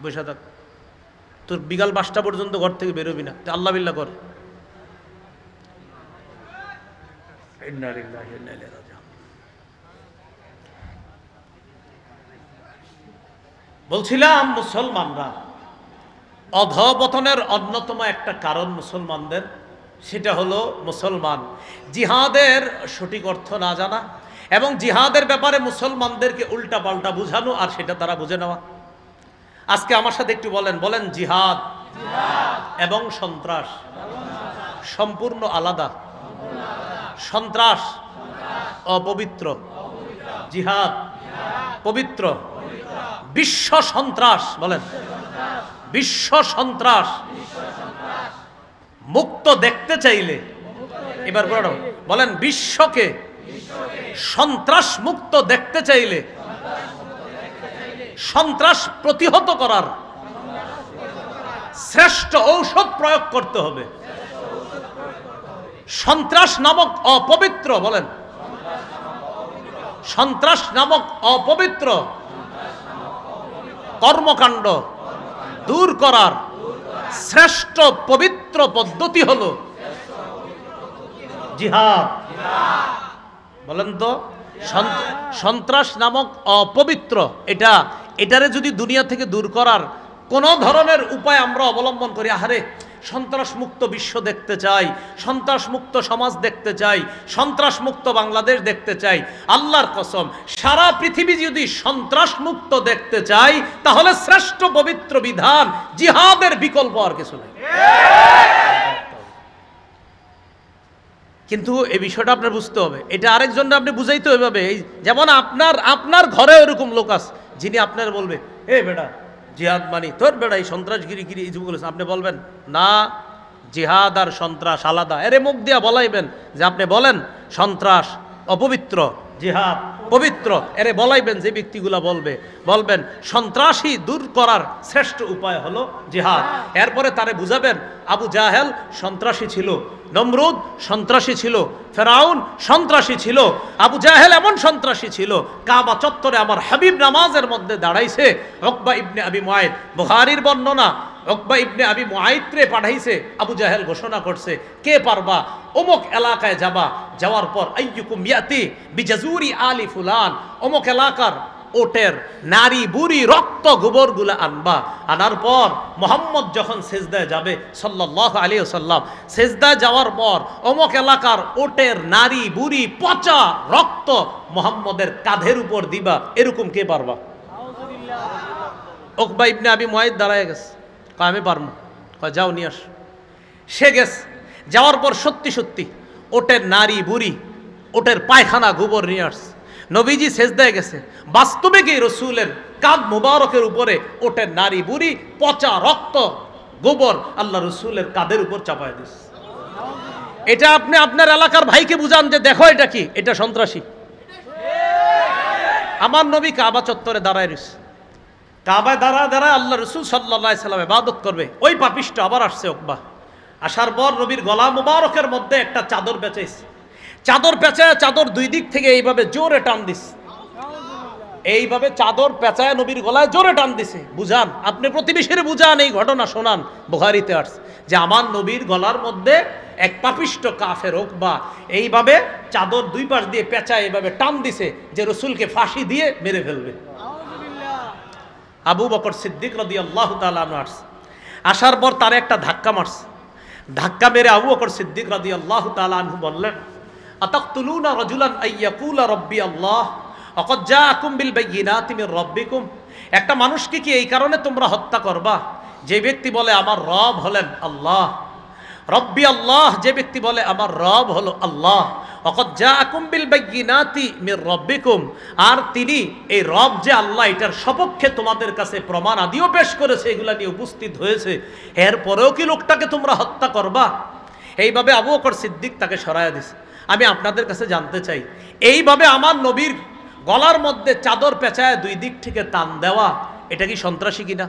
বসে থাক, তোর বিকাল 5টা পর্যন্ত ঘর থেকে বেরোবি না, তুই আল্লাহ বিল্লাহ কর। বলছিলাম মুসলমানরা অধঃপতনের অন্যতম একটা কারণ মুসলমানদের, সেটা হলো মুসলমান জিহাদের সঠিক অর্থ না জানা এবং জিহাদের ব্যাপারে মুসলমানদেরকে উল্টা পাল্টা বুঝানো আর সেটা তারা বুঝে নেওয়া। আজকে আমার সাথে একটু বলেন জিহাদ এবং সন্ত্রাস সম্পূর্ণ আলাদা। সন্ত্রাস অপবিত্র, জিহাদ পবিত্র। বিশ্ব সন্ত্রাস, বলেন বিশ্ব সন্ত্রাস মুক্ত দেখতে চাইলে, এবার বলেন বিশ্বকে সন্ত্রাস মুক্ত দেখতে চাইলে সন্ত্রাস প্রতিহত করার শ্রেষ্ঠ ঔষধ প্রয়োগ করতে হবে। সন্ত্রাস নামক অপবিত্র, বলেন সন্ত্রাস নামক অপবিত্র কর্মকাণ্ড দূর করার শ্রেষ্ঠ পবিত্র পদ্ধতি হলো জিহাদ। বলেন তো, সন্ত্রাস নামক অপবিত্র এটারে যদি দুনিয়া থেকে দূর করার কোন ধরনের উপায় আমরা অবলম্বন করি, আহারে সন্ত্রাস মুক্ত বিশ্ব দেখতে চাই, সন্ত্রাস মুক্ত সমাজ দেখতে চাই, সন্ত্রাস মুক্ত বাংলাদেশ দেখতে চাই, আল্লাহর কসম সারা পৃথিবী যদি সন্ত্রাস মুক্ত দেখতে চাই তাহলে শ্রেষ্ঠ পবিত্র বিধান জিহাদের বিকল্প আর কিছু নেই। কিন্তু এই বিষয়টা আপনার বুঝতে হবে, এটা আরেকজনকে আপনি বুঝাইতে হবে। এই যেমন আপনার ঘরে ওরকম লোক আছে যিনি আপনার বলবে, এ বেটা জিহাদ মানি, তোর বেটা এই সন্ত্রাসগিরি এই যে বলেছে, আপনি বলবেন না জিহাদ আর সন্ত্রাস আলাদা। এরে মুখ দিয়া বলাইবেন যে আপনি বলেন সন্ত্রাস অপবিত্র, জিহাদ পবিত্র। এরে বলাইবেন যে ব্যক্তিগুলা বলবেন সন্ত্রাসী দূর করার শ্রেষ্ঠ উপায় হলো জিহাদ। এরপরে তারে বুঝাবেন আবু জাহেল সন্ত্রাসী ছিল, নমরুদ সন্ত্রাসী ছিল, ফেরাউন সন্ত্রাসী ছিল, আবু জাহেল এমন সন্ত্রাসী ছিল, কাবা চত্বরে আমার হাবিব নামাজের মধ্যে দাঁড়াইছে। উকবা ইবনে আবি মুআইদ, বুখারীর বর্ণনা, উকবা ইবনে আবি মুআইদরে পাঠাইছে, আবু জাহেল ঘোষণা করছে, কে পারবা অমুক এলাকায় যাওয়ার পর আইয়ুকুম ইয়াতি বিজাজুরি আলি ফুলান, অমুক এলাকার ওটের নারী বুড়ি রক্ত গোবরগুলা আনবা। আনার পর মোহাম্মদ যখন সেজদায় যাবে সাল্লাল্লাহু আলাইহি ওয়াসাল্লাম, সেজদায় যাওয়ার পর অমুক এলাকার ওটের নারী বুড়ি পচা রক্ত মোহাম্মদের কাঁধের উপর দিবা। এরকম কে পারবা? উকবা ইবনে আবি মুআইদ দাঁড়ায় গেছে, কয় আমি পারবো। কয় যাও নিয়ে আস। সে গেছে, যাওয়ার পর সত্যি ওটের নারী বুড়ি ওটের পায়খানা গোবর নিয়ে আসছে। নবীজি সেজদায় গেছে, বাস্তবে কি রসুলের কাঁধ মুবারকের উপরে ওটের নারী বুড়ি পচা রক্ত গোবর আল্লাহ রসুলের কাঁধের উপর চাপায় দিচ্ছে। এটা আপনি আপনার এলাকার ভাইকে বুঝান যে দেখো এটা কি, এটা সন্ত্রাসী। আমার নবী কাবা চত্বরে দাঁড়ায় রয়েছে, কাবায় দাঁড়ায় আল্লাহ রসুল সাল্লাল্লাহু আলাইহি সাল্লাম ইবাদত করবে। ওই পাপিষ্ট আবার আসছে উকবা। আসার পর নবীর গলা মুবারকের মধ্যে একটা চাদর পেঁচাইছে, চাদর পেঁচায় চাদর দুই দিক থেকে এইভাবে জোরে টান দিছে, এইভাবে চাদর পেঁচায় নবীর গলায় জোরে টান দিছে। বুঝান, আপনি প্রতিবেশীর বুঝান, এই ঘটনা শোনান। বুখারীতে আসছে যে আমার নবীর গলার মধ্যে এক পাপিষ্ট কাফের উকবা এইভাবে চাদর দুই পাশ দিয়ে পেঁচায় এইভাবে টান দিছে যে রসুলকে ফাঁসি দিয়ে মেরে ফেলবে। আবু বকর সিদ্দিক রাদিয়াল্লাহু তাআলা আনহু আসছে, আসার পর তার একটা ধাক্কা মারছে। ধাক্কা মেরে আবু বকর সিদ্দিক রাদিয়াল্লাহু তাআলা আনহু বললেন, আতাকতুলুনা রাজুলান আইয়াকুলা রাব্বি আল্লাহ ওয়াকাদ জাআকুম বিল বাইয়িনাতি মির রাব্বিকুম। একটা মানুষকে কি এই কারণে তোমরা হত্যা করবা যে ব্যক্তি বলে আমার রব হলেন আল্লাহ, রব্বি আল্লাহ, যে ব্যক্তি বলে আমার রব হলো আল্লাহ, ওয়াকাদ জাআকুম বিল বাইয়িনাতি মির রাব্বিকুম, আর তিনি এই রব যে আল্লাহ এটার সপক্ষে তোমাদের কাছে প্রমাণ আদিও পেশ করেছে, এগুলা নিয়ে উপস্থিত হয়েছে, এরপরেও কি লোকটাকে তোমরা হত্যা করবা? এইভাবে আবু বকর সিদ্দিক তাকে সরাইয়া দিছে। আমি আপনাদের কাছে জানতে চাই, এইভাবে আমার নবীর গলার মধ্যে চাদর পেঁচায় দুই দিক থেকে টান দেওয়া, এটা কি সন্ত্রাসী কিনা?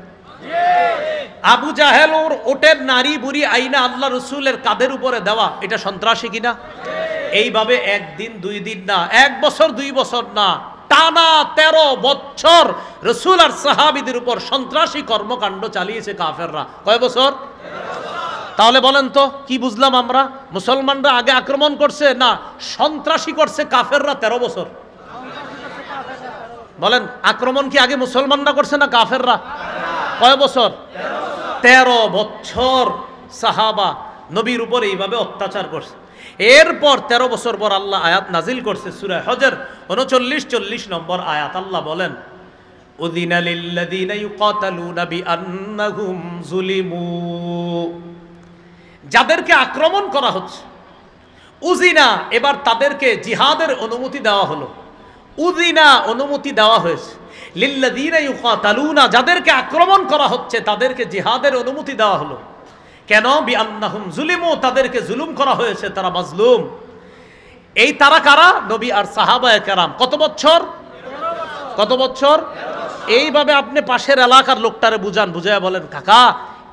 আবু জাহেল ওর ওটের নারী বুড়ি আইনা আল্লাহ রসুলের কাঁধের উপরে দেওয়া, এটা সন্ত্রাসী কিনা? এইভাবে একদিন দুই দিন না, 1 বছর 2 বছর না, টানা 13 বছর রসুল আর সাহাবীদের উপর সন্ত্রাসী কর্মকাণ্ড চালিয়েছে কাফেররা। কয় বছর? তাহলে বলেন তো কি বুঝলাম আমরা? মুসলমানরা আগে আক্রমণ করছে না সন্ত্রাসী করছে কাফেররা 13 বছর? বলেন, আক্রমণ কি আগে মুসলমানরা করছে না কাফেররা? কয় বছর? 13 বছর সাহাবা নবীর উপর এইভাবে অত্যাচার করছে। এরপর 13 বছর পর আল্লাহ আয়াত নাজিল করছে সূরা হজর 39-40 নম্বর আয়াত। আল্লাহ বলেন, উযিনা লিল্লাযীনা ইউকাতালুনা বিআন্নাহুম যুলিমু, যাদেরকে আক্রমণ করা হচ্ছে, উযিনা, এবার তাদেরকে জিহাদের অনুমতি দেওয়া হলো। উযিনা, অনুমতি দেওয়া হয়েছে। লিল্লাযীনা ইউকাতালুনা, যাদেরকে আক্রমণ করা হচ্ছে তাদেরকে জিহাদের অনুমতি দেওয়া হলো। কেন? বিআন্নাহুম যুলিমু, তাদেরকে জুলুম করা হয়েছে, তারা মাজলুম। এই তারা কারা? নবী আর সাহাবায়ে কেরাম। কত বছর? কত বছর? এইভাবে আপনি পাশের এলাকার লোকটারে বুঝান, বুঝাইয়া বলেন, কাকা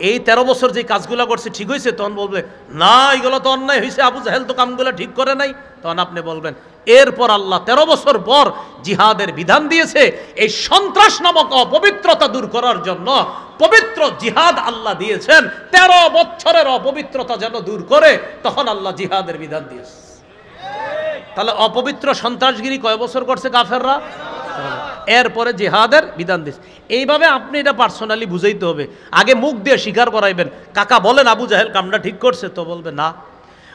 এই 13 বছর যে কাজগুলো করছে ঠিক হয়েছে? তখন বলবে না, এগুলো তো অন্যায় হয়েছে, আবু জাহেল তো কামগুলো ঠিক করে নাই। তখন আপনি বলবেন এরপর আল্লাহ 13 বছর পর জিহাদের বিধান দিয়েছে এই সন্ত্রাস নামক অপবিত্রতা দূর করার জন্য। পবিত্র জিহাদ আল্লাহ দিয়েছেন 13 বছরের অপবিত্রতা যেন দূর করে, তখন আল্লাহ জিহাদের বিধান দিয়েছে। তাহলে অপবিত্র সন্ত্রাসগিরি কয় বছর করছে কাফেররা? এরপরে জিহাদের বিধান দিয়েছে। এইভাবে আপনি এটা পার্সোনালি বুঝাইতে হবে। আগে মুখ দিয়ে স্বীকার করাইবেন, কাকা বলেন আবু জাহেল কামটা ঠিক করছে, তো বলবে না।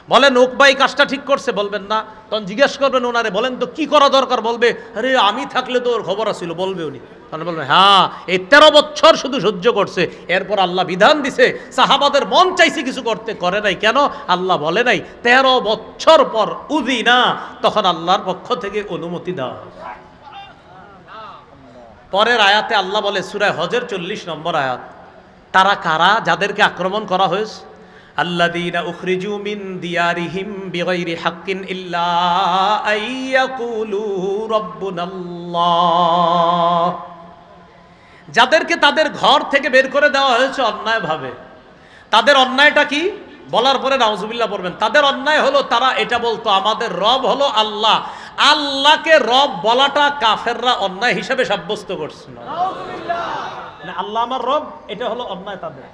বলেন ওক ভাই কাজটা ঠিক করছে, বলবেন না। তখন জিজ্ঞেস করবেন ওনারে, বলেন তো কি করা দরকার, বলবে আরে আমি থাকলে তো ওর খবর আছিল, বলবে উনি। তখন বলবেন হ্যাঁ এই 13 বছর শুধু সহ্য করছে, এরপর আল্লাহ বিধান দিছে, সাহাবাদের মন চাইছে কিছু করতে, করে নাই কেন? আল্লাহ বলে নাই 13 বছর পর উযিনা, তখন আল্লাহর পক্ষ থেকে অনুমতি দেওয়া। পরের আয়াতে আল্লাহ বলে, সূরা হজের 40 নম্বর আয়াত, তারা কারা যাদেরকে আক্রমণ করা হয়েছে? আল্লাযীনা উখরিজু মিন দিয়ারিহিম বিগাইরি হাক্কিন ইল্লা আইয়াকুলু রাব্বুনাল্লাহ, যাদেরকে তাদের ঘর থেকে বের করে দেওয়া হয়েছে অন্যায়ভাবে। তাদের অন্যায়টা কি? বলার পরে নাউজুবিল্লাহ পড়বেন। তাদের অন্যায় হলো তারা এটা বলতো আমাদের রব হলো আল্লাহ। আল্লাহকে রব বলাটা কাফেররা অন্যায় হিসেবে সাব্যস্ত করছে। নাউজুবিল্লাহ, না আল্লাহ আমার রব, এটা হলো অন্যায় তাদের।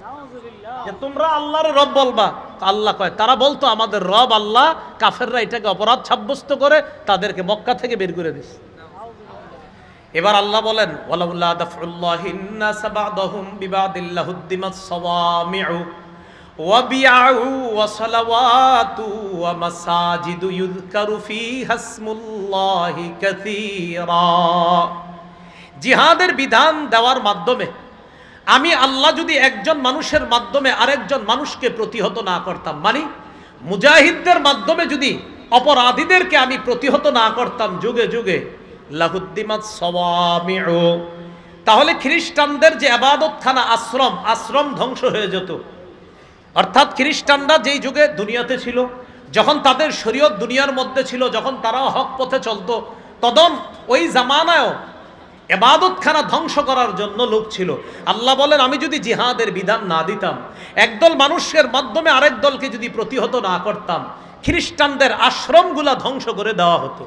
যে তোমরা আল্লাহর রব বলবা, আল্লাহ কয় তারা বলতো আমাদের রব আল্লাহ, কাফেররা এটাকে অপরাধ সাব্যস্ত করে তাদেরকে মক্কা থেকে বের করে দিছে। এবার আল্লাহ বলেন, ওয়ালাউলা দাফউল্লাহিন নাস বা'দাহুম বিবা'দিল লাহুদ্দিমাস সাওয়ামি'ু ওয়া বি'উ ওয়া সালাওয়াতু ওয়া মাসাজিদু ইউযকারু ফীহা ইসমুল্লাহি কাসীরা। জিহাদের বিধান দেওয়ার মাধ্যমে আমি আল্লাহ যদি একজন মানুষের মাধ্যমে আরেকজন মানুষকে প্রতিহত না করতাম, মানে মুজাহিদদের মাধ্যমে যদি অপরাধীদেরকে আমি প্রতিহত না করতাম যুগে যুগে, লাহুদ্দিমাত সাওয়ামি'ু, তাহলে খ্রিস্টানদের যে ইবাদতখানা আশ্রম ধ্বংস হয়ে যেত। অর্থাৎ খ্রিস্টানরা যেই যুগে দুনিয়াতে ছিল, যখন তাদের শরীয়ত দুনিয়ার মধ্যে ছিল, যখন তারা হক পথে চলতো, তখন ওই জামানায়ও ইবাদতখানা ধ্বংস করার জন্য লোক ছিল। আল্লাহ বলেন আমি যদি জিহাদের বিধান না দিতাম, একদল মানুষের মাধ্যমে আরেক দলকে যদি প্রতিহত না করতাম, খ্রিস্টানদের আশ্রমগুলা ধ্বংস করে দেওয়া হতো।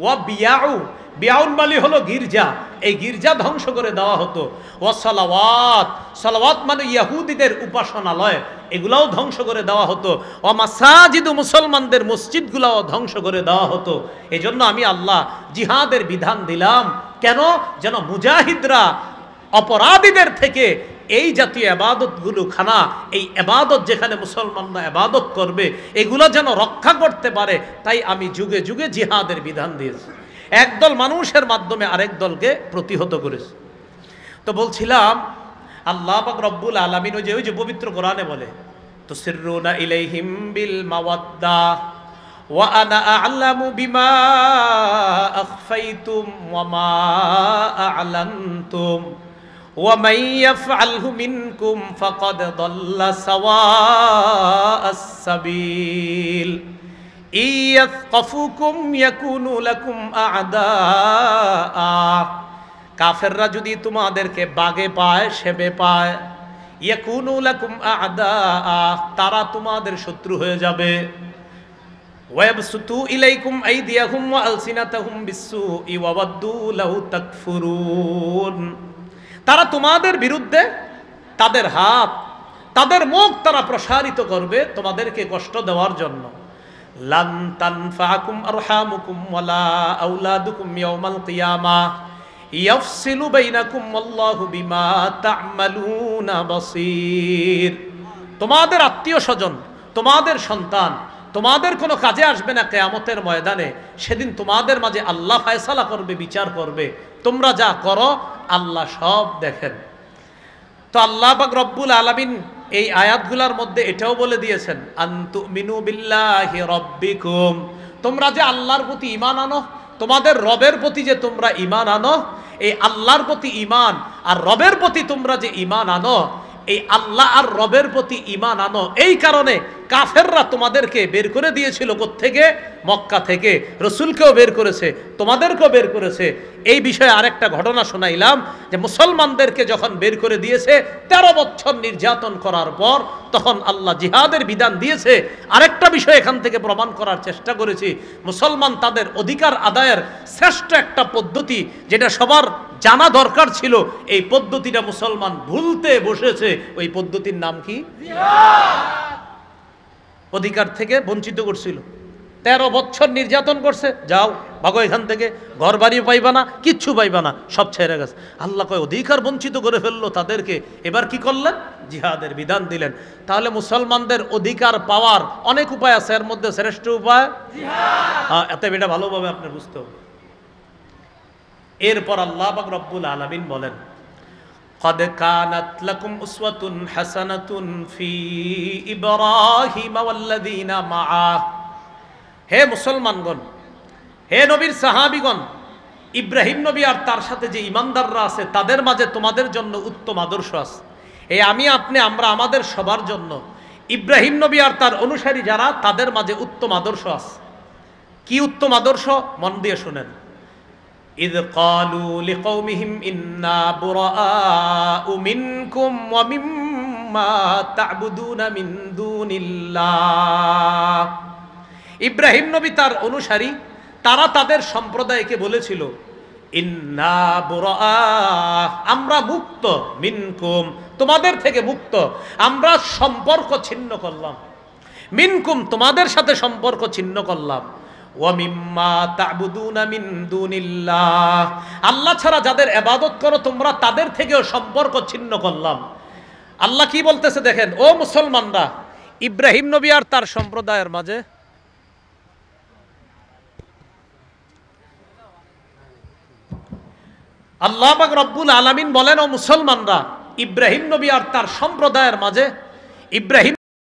ওয়া বিয়াউ, বিয়াউন মালি হলো গির্জা, এই গির্জা ধ্বংস করে দেওয়া হতো। ওয়া সালাওয়াত, সালাওয়াত মানে ইহুদিদের উপাসনালয়, এগুলাও ধ্বংস করে দেওয়া হতো। ওয়া মাসাজিদু, মুসলমানদের মসজিদগুলাও ধ্বংস করে দেওয়া হতো। এজন্য আমি আল্লাহ জিহাদের বিধান দিলাম, কেন? যেন মুজাহিদরা অপরাধীদের থেকে এই জাতীয় ইবাদতগুলো খানা, এই ইবাদত যেখানে মুসলমানরা ইবাদত করবে, এগুলো যেন রক্ষা করতে পারে, তাই আমি যুগে যুগে জিহাদের বিধান দিয়েছি। একদল মানুষের মাধ্যমে আরেক দলকে প্রতিহত করেছে। তো বলছিলাম আল্লাহ পাক রব্বুল আলামিন ওই যে পবিত্র কোরআনে বলে, তুসিরুনা ইলাইহিম বিল মাওয়াদ্দা ওয়া আনা আ'লামু বিমা আখফাইতুম ওয়া মা আ'লানতুম ওয়া মান ইয়াফআলহু মিনকুম ফাকাদ দাল্লা সাওয়াআস সাবিল ইয়াসকাফুকুম ইয়াকুনু লাকুম আ'দাআ। কাফেররা যদি তোমাদেরকে বাগে পায়, সেবে পায়, ইয়াকুনু লাকুম আ'দাআ, তারা তোমাদের শত্রু হয়ে যাবে। ওয়াবসুতু ইলাইকুম আইদিয়াহুম ওয়া আলসিনাতাহুম বিসসুই ওয়া ওয়াদ্দু লাউ তাকফুরুন, তারা তোমাদের বিরুদ্ধে তাদের হাত, তাদের মুখ তারা প্রসারিত করবে তোমাদেরকে কষ্ট দেওয়ার জন্য। লান তানফাকুম আরহামুকুম ওয়ালা আওলাদুকুম ইয়াউমাল কিয়ামাহ ইয়াফসিলু বাইনাকুম আল্লাহু বিমা তা'মালুনা বাসীর। তোমাদের আত্মীয় স্বজন, তোমাদের সন্তান তোমাদের কোনো কাজে আসবে না কিয়ামতের ময়দানে। সেদিন তোমাদের মাঝে আল্লাহ ফয়সালা করবে, বিচার করবে। তোমরা যা করো আল্লাহ সব দেখেন। তো আল্লাহ পাক রব্বুল আলামিন এই আয়াতগুলোর মধ্যে এটাও বলে দিয়েছেন, আনতুমিনু বিল্লাহি রাব্বিকুম, তোমরা যে আল্লাহর প্রতি ঈমান আনো, তোমাদের রবের প্রতি যে তোমরা ঈমান আনো, এই আল্লাহর প্রতি ঈমান আর রবের প্রতি তোমরা যে ঈমান আনো, এই আল্লাহ আর রবের প্রতি ঈমান আনো, এই কারণে কাফেররা তোমাদেরকে বের করে দিয়েছিল কোত্থেকে? মক্কা থেকে। রসুলকেও বের করেছে, তোমাদেরকেও বের করেছে। এই বিষয়ে আরেকটা ঘটনা শোনাইলাম যে মুসলমানদেরকে যখন বের করে দিয়েছে 13 বছর নির্যাতন করার পর, তখন আল্লাহ জিহাদের বিধান দিয়েছে। আরেকটা বিষয় এখান থেকে প্রমাণ করার চেষ্টা করেছি, মুসলমান তাদের অধিকার আদায়ের শ্রেষ্ঠ একটা পদ্ধতি যেটা সবার জানা দরকার ছিল, এই পদ্ধতিটা মুসলমান ভুলতে বসেছে। ওই পদ্ধতির নাম কি? জিহাদ। অধিকার থেকে বঞ্চিত করছিল। 13 বছর নির্যাতন করছে, যাও ভাগো এখান থেকে, ঘর বাড়ি পাইবা না, কিচ্ছু পাইবা না, সব ছেড়ে গেছে। আল্লাহ কয় অধিকার বঞ্চিত করে ফেললো তাদেরকে, এবার কি করলেন? জিহাদের বিধান দিলেন। তাহলে মুসলমানদের অধিকার পাওয়ার অনেক উপায় আছে, এর মধ্যে শ্রেষ্ঠ উপায় জিহাদ। এত এটা ভালোভাবে আপনি বুঝতে হবে। এরপর আল্লাহ পাক রব্বুল আলামিন বলেন, قد كانت لكم أسوة حسنة في إبراهيم والذين معه। হে মুসলমানগণ, হে নবীর সাহাবীগণ, ইব্রাহিম নবী আর তার সাথে যে ইমানদাররা আছে তাদের মাঝে তোমাদের জন্য উত্তম আদর্শ আছে। এই আমি আপনি আমরা আমাদের সবার জন্য ইব্রাহিম নবী আর তার অনুসারী যারা তাদের মাঝে উত্তম আদর্শ আছে। কি উত্তম আদর্শ? মন দিয়ে শুনেন। إذ قالوا لقومهم إنا براء منكم ومما تعبدون من دون الله। ইব্রাহিম নবী তার অনুসারী তারা তাদের সম্প্রদায়কে বলেছিল, ইন্না বুরাআ, আমরা মুক্ত, মিনকুম, তোমাদের থেকে মুক্ত, আমরা সম্পর্ক ছিন্ন করলাম, মিনকুম, তোমাদের সাথে সম্পর্ক ছিন্ন করলাম, ওয়া মিম্মা তা'বুদুনা মিন দুনিল্লাহ, আল্লাহ ছাড়া যাদের ইবাদত করো তোমরা তাদের থেকেও সম্পর্ক ছিন্ন করলাম। আল্লাহ কি বলতেছে দেখেন, ও মুসলমানরা, ইব্রাহিম নবী আর তার সম্প্রদায়ের মাঝে আল্লাহ পাক রব্বুল আলামিন বলেন, ও মুসলমানরা, ইব্রাহিম নবী আর তার সম্প্রদায়ের মাঝে ইব্রাহিম